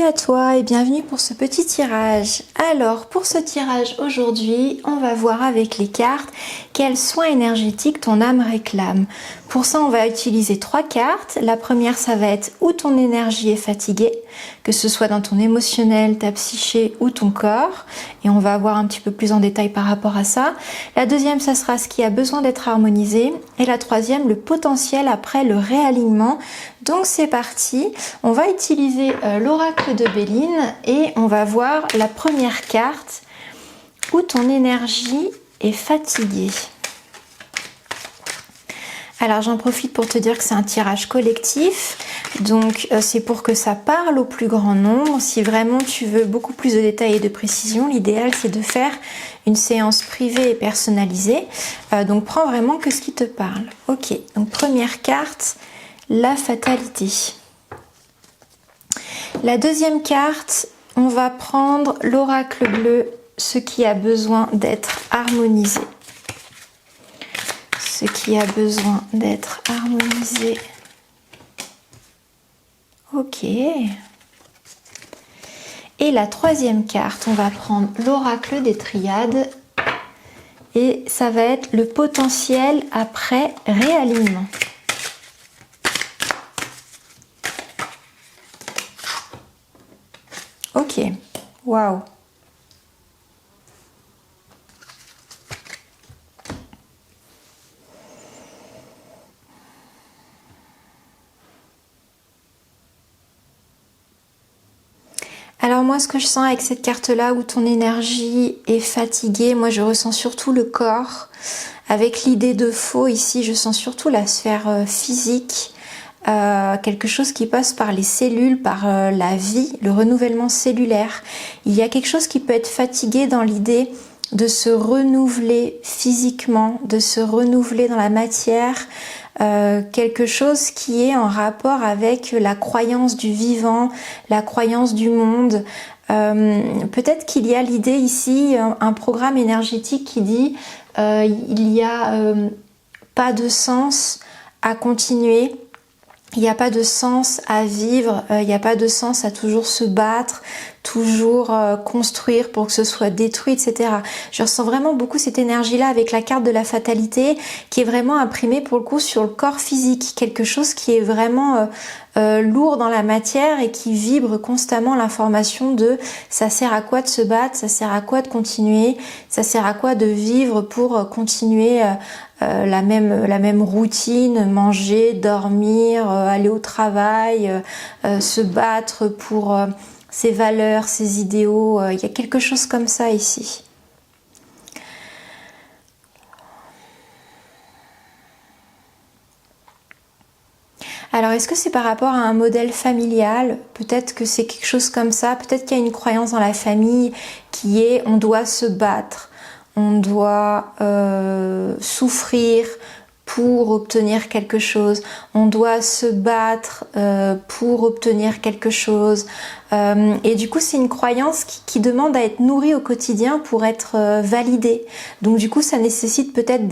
Salut à toi et bienvenue pour ce petit tirage. Alors pour ce tirage aujourd'hui, on va voir avec les cartes quels soins énergétiques ton âme réclame. Pour ça, on va utiliser 3 cartes. La première, ça va être où ton énergie est fatiguée, que ce soit dans ton émotionnel, ta psyché ou ton corps. Et on va voir un petit peu plus en détail par rapport à ça. La deuxième, ça sera ce qui a besoin d'être harmonisé. Et la troisième, le potentiel après le réalignement. Donc c'est parti. On va utiliser l'oracle de Béline et on va voir la première carte où ton énergie est fatiguée. Alors j'en profite pour te dire que c'est un tirage collectif, donc c'est pour que ça parle au plus grand nombre. Si vraiment tu veux beaucoup plus de détails et de précision, l'idéal c'est de faire une séance privée et personnalisée. Donc prends vraiment que ce qui te parle. Ok, donc première carte, la fatalité. La deuxième carte, on va prendre l'oracle bleu, ce qui a besoin d'être harmonisé. Ce qui a besoin d'être harmonisé. Ok. Et la troisième carte, on va prendre l'oracle des triades. Et ça va être le potentiel après réalignement. Ok. Waouh. Alors moi, ce que je sens avec cette carte-là, où ton énergie est fatiguée, moi je ressens surtout le corps. Avec l'idée de faux ici, je sens surtout la sphère physique, quelque chose qui passe par les cellules, par la vie, le renouvellement cellulaire. Il y a quelque chose qui peut être fatigué dans l'idée de se renouveler physiquement, de se renouveler dans la matière, quelque chose qui est en rapport avec la croyance du vivant, la croyance du monde. Peut-être qu'il y a l'idée ici, un programme énergétique qui dit il n'y a pas de sens à continuer. Il n'y a pas de sens à vivre, il n'y a pas de sens à toujours se battre, toujours construire pour que ce soit détruit, etc. Je ressens vraiment beaucoup cette énergie-là avec la carte de la fatalité qui est vraiment imprimée pour le coup sur le corps physique. Quelque chose qui est vraiment lourd dans la matière et qui vibre constamment l'information de ça sert à quoi de se battre, ça sert à quoi de continuer, ça sert à quoi de vivre pour continuer la même routine, manger, dormir, aller au travail, se battre pour ses valeurs, ses idéaux. Il y a quelque chose comme ça ici. Alors, est-ce que c'est par rapport à un modèle familial? Peut-être que c'est quelque chose comme ça. Peut-être qu'il y a une croyance dans la famille qui est on doit se battre, on doit souffrir pour obtenir quelque chose, on doit se battre pour obtenir quelque chose. Et du coup, c'est une croyance qui demande à être nourrie au quotidien pour être validée. Donc du coup, ça nécessite peut-être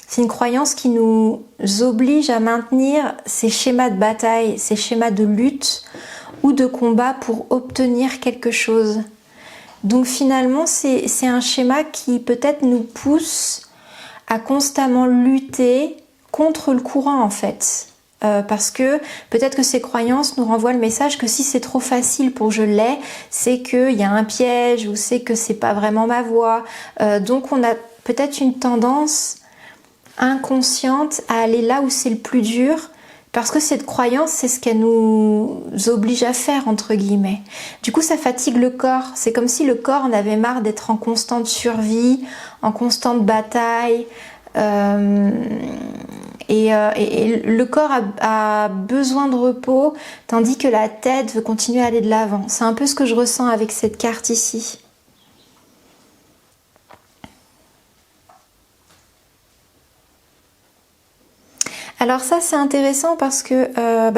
c'est une croyance qui nous oblige à maintenir ces schémas de bataille, ces schémas de lutte ou de combat pour obtenir quelque chose. Donc finalement, c'est un schéma qui peut-être nous pousse à constamment lutter contre le courant en fait. Parce que peut-être que ces croyances nous renvoient le message que si c'est trop facile pour je l'ai, c'est qu'il y a un piège ou c'est que c'est pas vraiment ma voie. Donc on a peut-être une tendance inconsciente à aller là où c'est le plus dur parce que cette croyance, c'est ce qu'elle nous oblige à faire, entre guillemets. Du coup, ça fatigue le corps. C'est comme si le corps en avait marre d'être en constante survie, en constante bataille. Et le corps a besoin de repos, tandis que la tête veut continuer à aller de l'avant. C'est un peu ce que je ressens avec cette carte ici. Alors ça c'est intéressant parce que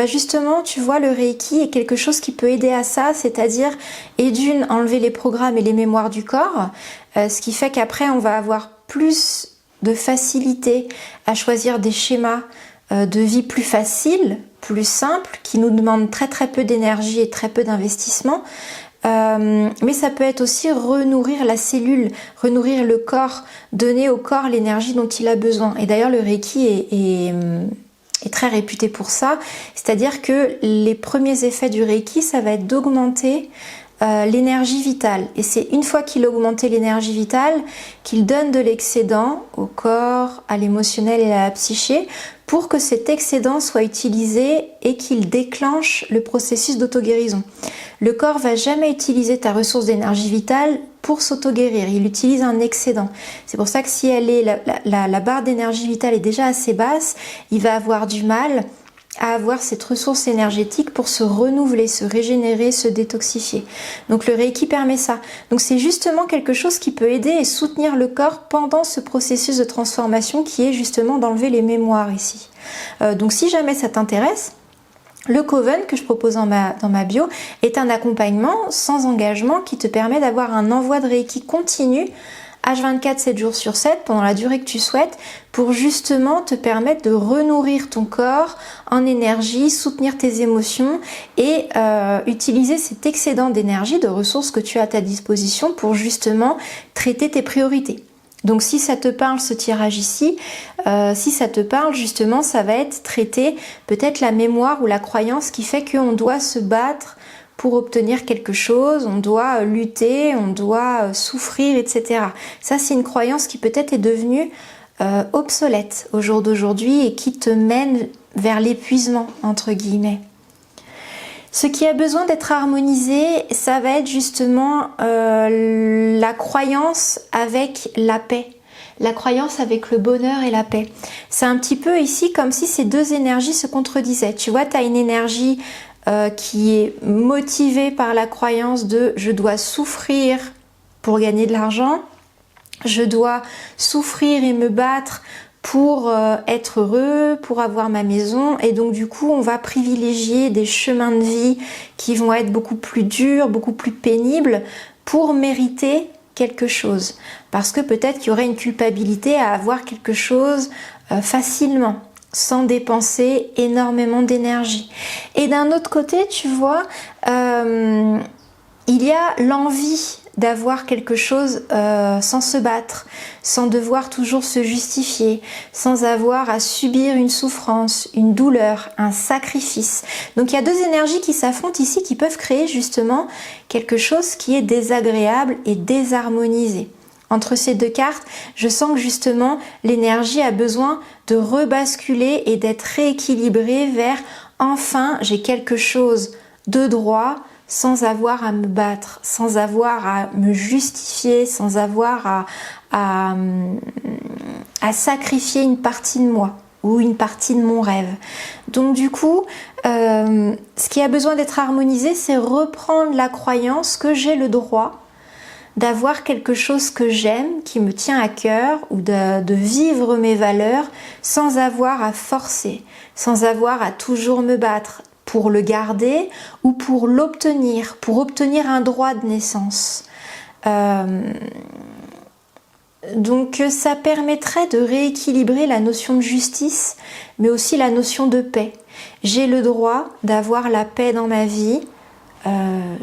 justement tu vois le Reiki est quelque chose qui peut aider à ça, c'est-à-dire et d'une enlever les programmes et les mémoires du corps, ce qui fait qu'après on va avoir plus de facilité à choisir des schémas de vie plus faciles plus simple, qui nous demande très très peu d'énergie et très peu d'investissement. Mais ça peut être aussi renourrir la cellule, renourrir le corps, donner au corps l'énergie dont il a besoin. Et d'ailleurs le Reiki est très réputé pour ça, c'est-à-dire que les premiers effets du Reiki, ça va être d'augmenter l'énergie vitale. Et c'est une fois qu'il a augmenté l'énergie vitale qu'il donne de l'excédent au corps, à l'émotionnel et à la psyché pour que cet excédent soit utilisé et qu'il déclenche le processus d'auto-guérison. Le corps va jamais utiliser ta ressource d'énergie vitale pour s'auto-guérir, il utilise un excédent. C'est pour ça que si la barre d'énergie vitale est déjà assez basse, il va avoir du mal à avoir cette ressource énergétique pour se renouveler, se régénérer, se détoxifier. Donc le Reiki permet ça. Donc c'est justement quelque chose qui peut aider et soutenir le corps pendant ce processus de transformation qui est justement d'enlever les mémoires ici. Donc si jamais ça t'intéresse, le Coven que je propose dans ma bio est un accompagnement sans engagement qui te permet d'avoir un envoi de Reiki continu H24, 7 jours sur 7, pendant la durée que tu souhaites, pour justement te permettre de renourrir ton corps en énergie, soutenir tes émotions et utiliser cet excédent d'énergie, de ressources que tu as à ta disposition pour justement traiter tes priorités. Donc si ça te parle ce tirage ici, si ça te parle justement, ça va être traiter peut-être la mémoire ou la croyance qui fait qu'on doit se battre pour obtenir quelque chose, on doit lutter, on doit souffrir, etc. Ça, c'est une croyance qui peut-être est devenue obsolète au jour d'aujourd'hui et qui te mène vers l'épuisement, entre guillemets. Ce qui a besoin d'être harmonisé, ça va être justement la croyance avec la paix. La croyance avec le bonheur et la paix. C'est un petit peu ici comme si ces deux énergies se contredisaient. Tu vois, tu as une énergie qui est motivée par la croyance de je dois souffrir pour gagner de l'argent, je dois souffrir et me battre pour être heureux, pour avoir ma maison, et donc du coup on va privilégier des chemins de vie qui vont être beaucoup plus durs, beaucoup plus pénibles pour mériter quelque chose, parce que peut-être qu'il y aurait une culpabilité à avoir quelque chose facilement, sans dépenser énormément d'énergie. Et d'un autre côté, tu vois, il y a l'envie d'avoir quelque chose sans se battre, sans devoir toujours se justifier, sans avoir à subir une souffrance, une douleur, un sacrifice. Donc il y a deux énergies qui s'affrontent ici, qui peuvent créer justement quelque chose qui est désagréable et désharmonisé. Entre ces deux cartes, je sens que justement l'énergie a besoin de rebasculer et d'être rééquilibrée vers enfin j'ai quelque chose de droit sans avoir à me battre, sans avoir à me justifier, sans avoir à sacrifier une partie de moi ou une partie de mon rêve. Donc du coup, ce qui a besoin d'être harmonisé, c'est reprendre la croyance que j'ai le droit d'avoir quelque chose que j'aime, qui me tient à cœur, ou de vivre mes valeurs sans avoir à forcer, sans avoir à toujours me battre pour le garder ou pour l'obtenir, pour obtenir un droit de naissance. Donc ça permettrait de rééquilibrer la notion de justice, mais aussi la notion de paix. J'ai le droit d'avoir la paix dans ma vie,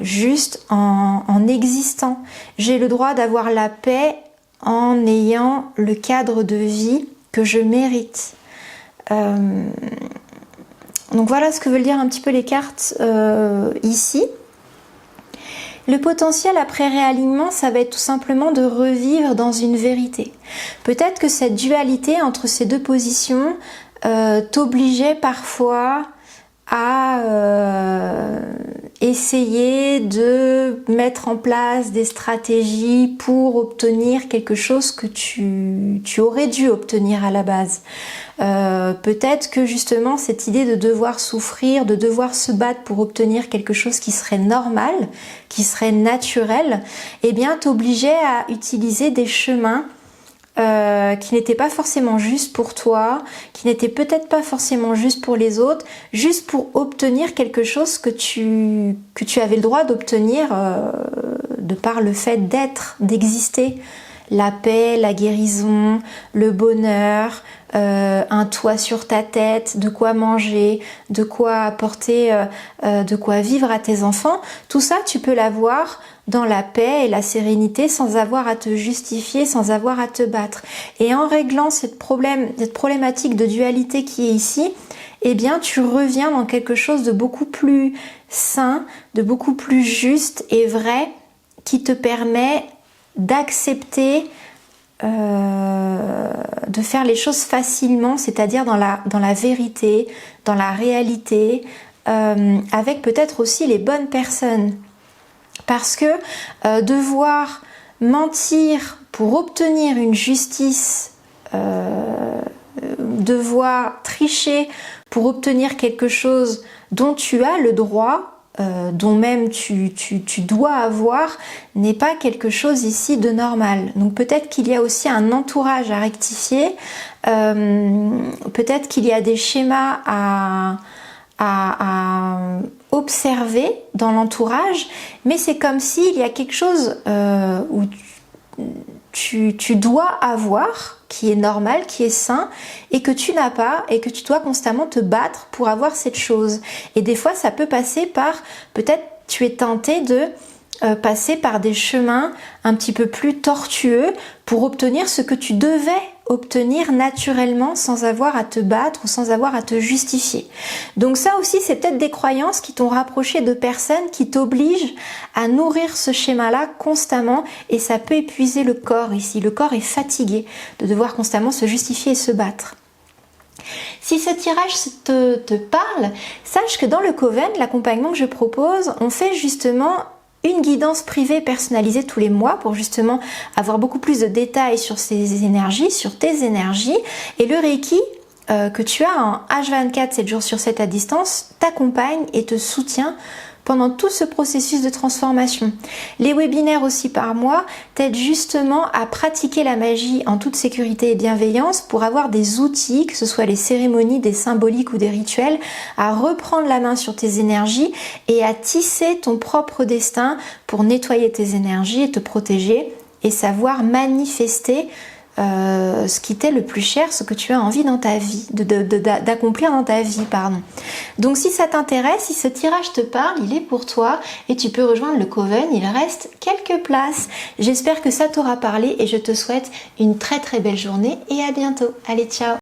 juste en existant. J'ai le droit d'avoir la paix en ayant le cadre de vie que je mérite. Donc voilà ce que veulent dire un petit peu les cartes ici. Le potentiel après réalignement, ça va être tout simplement de revivre dans une vérité. Peut-être que cette dualité entre ces deux positions t'obligeait parfois à essayer de mettre en place des stratégies pour obtenir quelque chose que tu aurais dû obtenir à la base. Peut-être que justement cette idée de devoir souffrir, de devoir se battre pour obtenir quelque chose qui serait normal, qui serait naturel, eh bien t'obligeait à utiliser des chemins qui n'étaient pas forcément justes pour toi, qui n'étaient peut-être pas forcément justes pour les autres, juste pour obtenir quelque chose que tu avais le droit d'obtenir de par le fait d'être, d'exister. la paix, la guérison, le bonheur, un toit sur ta tête, de quoi manger, de quoi apporter, de quoi vivre à tes enfants. Tout ça, tu peux l'avoir dans la paix et la sérénité sans avoir à te justifier, sans avoir à te battre. Et en réglant cette problématique de dualité qui est ici, eh bien tu reviens dans quelque chose de beaucoup plus sain, de beaucoup plus juste et vrai, qui te permet d'accepter de faire les choses facilement, c'est-à-dire dans la vérité, dans la réalité, avec peut-être aussi les bonnes personnes. Parce que devoir mentir pour obtenir une justice, devoir tricher pour obtenir quelque chose dont tu as le droit, dont même tu dois avoir, n'est pas quelque chose ici de normal. Donc peut-être qu'il y a aussi un entourage à rectifier, peut-être qu'il y a des schémas à observer dans l'entourage, mais c'est comme s'il y a quelque chose où tu dois avoir, qui est normal, qui est sain, et que tu n'as pas, et que tu dois constamment te battre pour avoir cette chose. Et des fois, ça peut passer par, peut-être tu es tenté de passer par des chemins un petit peu plus tortueux pour obtenir ce que tu devais obtenir naturellement sans avoir à te battre ou sans avoir à te justifier. Donc ça aussi, c'est peut-être des croyances qui t'ont rapproché de personnes qui t'obligent à nourrir ce schéma-là constamment, et ça peut épuiser le corps ici. Le corps est fatigué de devoir constamment se justifier et se battre. Si ce tirage te parle, sache que dans le Coven, l'accompagnement que je propose, on fait justement une guidance privée personnalisée tous les mois pour justement avoir beaucoup plus de détails sur ces énergies, sur tes énergies. Et le Reiki que tu as en H24, 7 jours sur 7 à distance, t'accompagne et te soutient pendant tout ce processus de transformation. Les webinaires aussi par mois t'aident justement à pratiquer la magie en toute sécurité et bienveillance pour avoir des outils, que ce soit les cérémonies, des symboliques ou des rituels, à reprendre la main sur tes énergies et à tisser ton propre destin pour nettoyer tes énergies et te protéger et savoir manifester ce qui t'est le plus cher, ce que tu as envie dans ta vie, d'accomplir dans ta vie, pardon. Donc si ça t'intéresse, si ce tirage te parle, il est pour toi et tu peux rejoindre le Coven, il reste quelques places. J'espère que ça t'aura parlé et je te souhaite une très très belle journée et à bientôt. Allez, ciao!